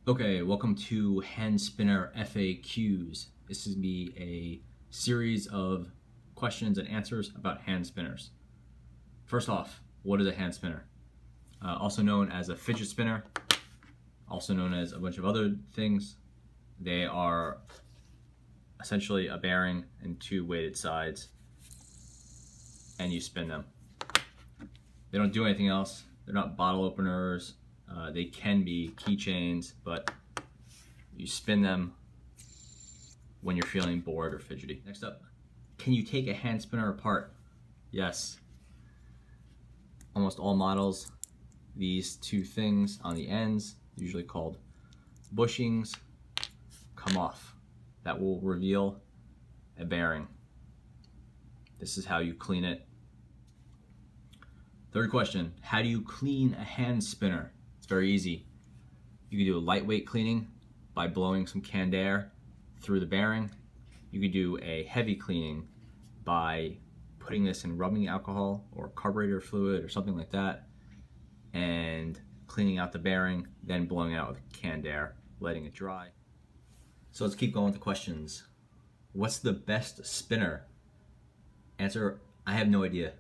Okay, welcome to hand spinner FAQs. This is going to be a series of questions and answers about hand spinners. First off, what is a hand spinner? Also known as a fidget spinner, also known as a bunch of other things. They are essentially a bearing and two weighted sides, and you spin them. They don't do anything else. They're not bottle openers. They can be keychains, but you spin them when you're feeling bored or fidgety. Next up, can you take a hand spinner apart? Yes. Almost all models, these two things on the ends, usually called bushings, come off. That will reveal a bearing. This is how you clean it. Third question, how do you clean a hand spinner? It's very easy. You can do a lightweight cleaning by blowing some canned air through the bearing. You could do a heavy cleaning by putting this in rubbing alcohol or carburetor fluid or something like that and cleaning out the bearing, then blowing it out with canned air, letting it dry. So let's keep going with the questions. What's the best spinner? Answer, I have no idea.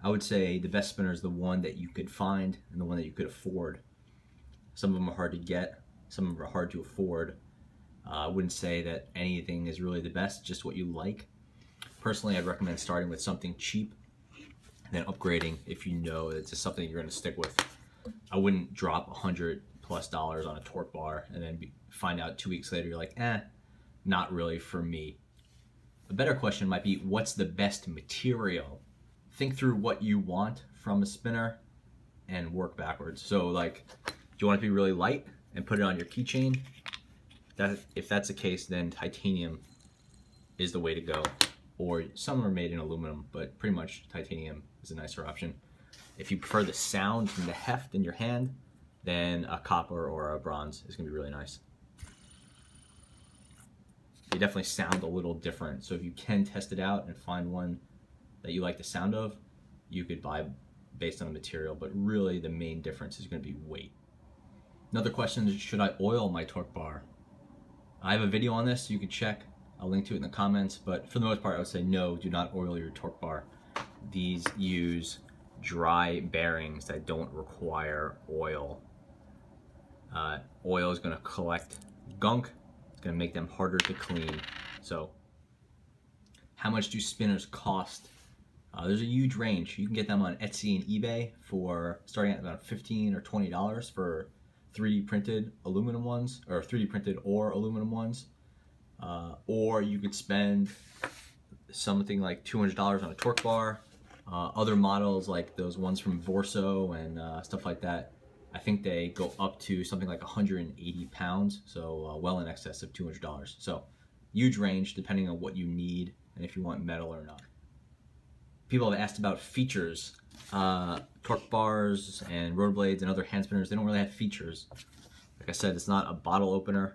I would say the best spinner is the one that you could find and the one that you could afford. Some of them are hard to get, some of them are hard to afford. I wouldn't say that anything is really the best, just what you like. Personally, I'd recommend starting with something cheap and then upgrading if you know it's just something you're going to stick with. I wouldn't drop $100+ on a torque bar and then find out 2 weeks later you're like, not really for me. A better question might be, what's the best material? Think through what you want from a spinner and work backwards. So like, do you want it to be really light and put it on your keychain? If that's the case, then titanium is the way to go. Or some are made in aluminum, but pretty much titanium is a nicer option. If you prefer the sound and the heft in your hand, then a copper or a bronze is gonna be really nice. They definitely sound a little different. So if you can test it out and find one that you like the sound of, you could buy based on the material, but really the main difference is going to be weight. Another question is, should I oil my torque bar? I have a video on this, so you can check. I'll link to it in the comments, but for the most part, I would say no, do not oil your torque bar. These use dry bearings that don't require oil. Oil is going to collect gunk. It's going to make them harder to clean. So how much do spinners cost? There's a huge range. You can get them on Etsy and eBay for starting at about $15 or $20 for 3D printed aluminum ones, or 3D printed or aluminum ones. Or you could spend something like $200 on a torque bar. Other models like those ones from Vorso and stuff like that, I think they go up to something like 180 pounds, so well in excess of $200. So huge range depending on what you need and if you want metal or not. People have asked about features. Torque bars and rotor blades and other hand spinners, they don't really have features. Like I said, it's not a bottle opener.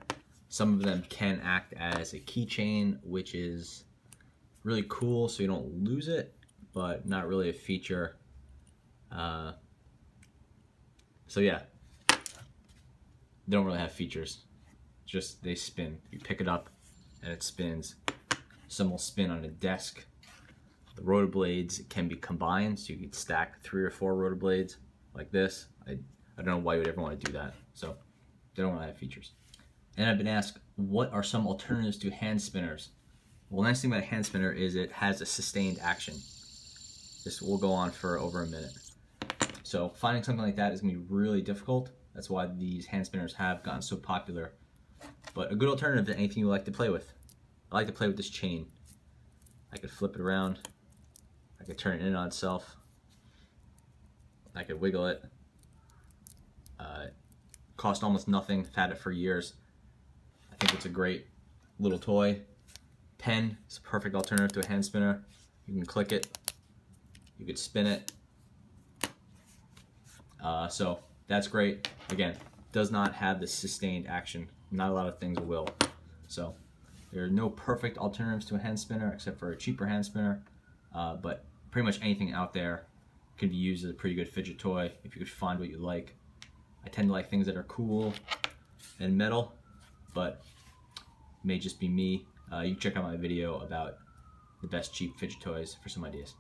Some of them can act as a keychain, which is really cool so you don't lose it, but not really a feature. So yeah, they don't really have features. Just they spin. You pick it up and it spins. Some will spin on a desk. The rotor blades can be combined, so you could stack 3 or 4 rotor blades like this. I don't know why you would ever want to do that. So they don't really have features. And I've been asked, what are some alternatives to hand spinners? Well, the nice thing about a hand spinner is it has a sustained action. This will go on for over a minute. So finding something like that is going to be really difficult. That's why these hand spinners have gotten so popular. But a good alternative to anything you like to play with. I like to play with this chain. I could flip it around. I could turn it in on itself. I could wiggle it. Cost almost nothing. I've had it for years. I think it's a great little toy. Pen is a perfect alternative to a hand spinner. You can click it. You could spin it. So that's great. Again, does not have the sustained action. Not a lot of things will. So there are no perfect alternatives to a hand spinner except for a cheaper hand spinner. But pretty much anything out there can be used as a pretty good fidget toy if you could find what you like. I tend to like things that are cool, and metal, but it may just be me. You can check out my video about the best cheap fidget toys for some ideas.